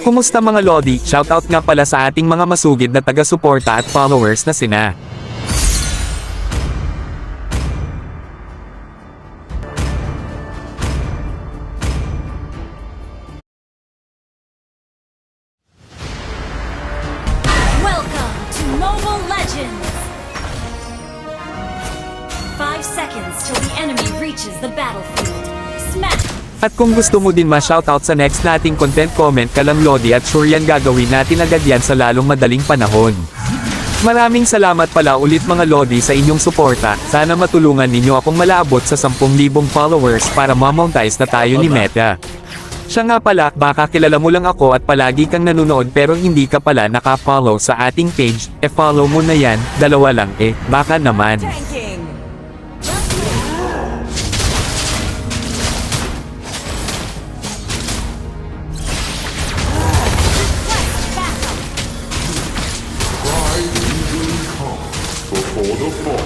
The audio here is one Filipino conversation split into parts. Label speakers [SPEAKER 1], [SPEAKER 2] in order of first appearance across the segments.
[SPEAKER 1] Kumusta mga Lodi? Shoutout nga pala sa ating mga masugid na taga-suporta at followers na sina
[SPEAKER 2] Welcome to Mobile Legends! 5 seconds till the enemy reaches the battlefield. Smack!
[SPEAKER 1] At kung gusto mo din ma-shoutout sa next nating content, comment ka lang Lodi at sure yan gagawin natin agad yan sa lalong madaling panahon. Maraming salamat pala ulit mga Lodi sa inyong suporta. Sana matulungan ninyo akong malaabot sa 10,000 followers para ma-monetize na tayo ni Meta. Siya nga pala, baka kilala mo lang ako at palagi kang nanonood pero hindi ka pala naka-follow sa ating page, follow mo na yan, dalawa lang baka naman.
[SPEAKER 3] Before the fall.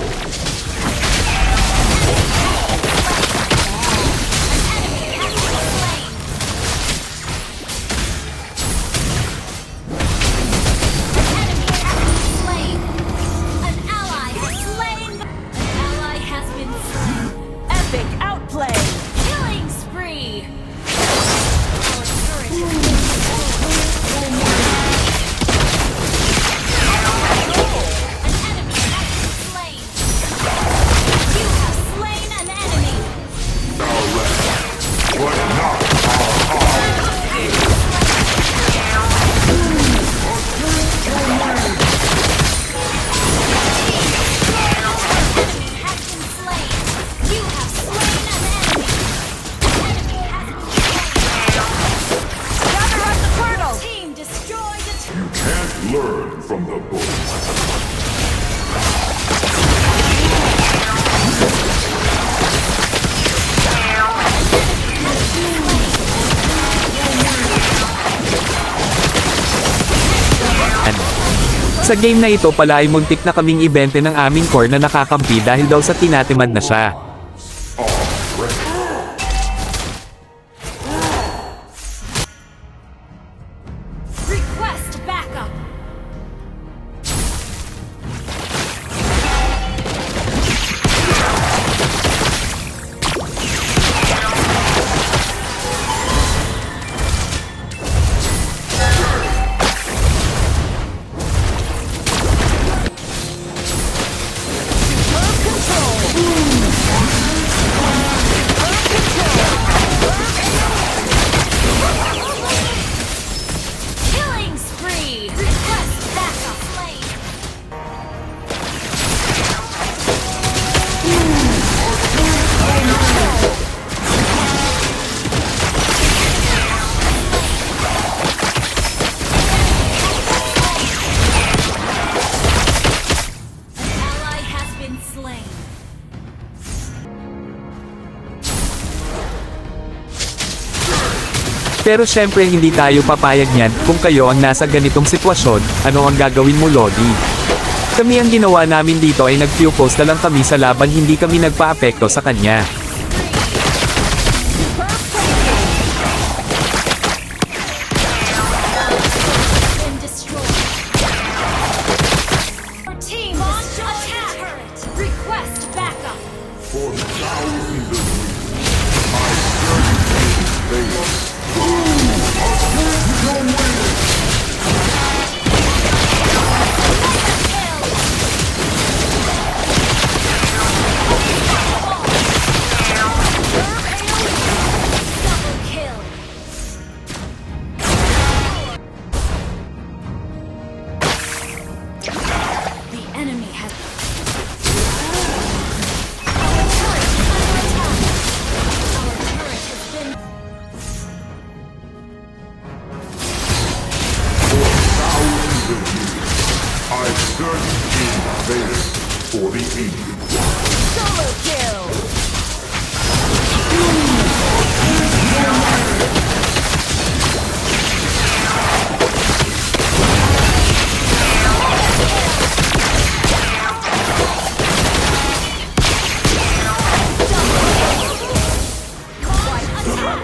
[SPEAKER 2] Epic outplay! Killing spree!
[SPEAKER 3] Learn from the book.
[SPEAKER 1] Sa game na ito pala ay muntik na kaming ibente ng aming core na nakakampi dahil daw sa tinatimad na siya.
[SPEAKER 2] Request backup! Killing spree! Request backup lane! An ally has been slain.
[SPEAKER 1] Pero syempre hindi tayo papayag niyan, kung kayo ang nasa ganitong sitwasyon, ano ang gagawin mo Lodi? Kami ang ginawa namin dito ay nag-few post na lang kami sa laban, hindi kami nagpa-apekto sa kanya.
[SPEAKER 2] Been destroyed. Our team launch attack! Request backup!
[SPEAKER 3] For thousands of years, I searched in space.
[SPEAKER 2] Double kill! The enemy has... Our turret is under attack! Our turret has been...
[SPEAKER 3] For thousands of years, I searched in space for the ancient one.
[SPEAKER 2] Solo kill! Quad attack!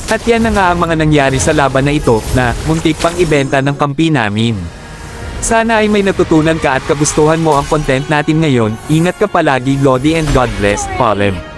[SPEAKER 1] At yan na nga ang mga nangyari sa laban na ito, na muntik pang ibenta ng kampi namin. Sana ay may natutunan ka at kagustuhan mo ang content natin ngayon. Ingat ka palagi, Lodi, and God bless, Palem.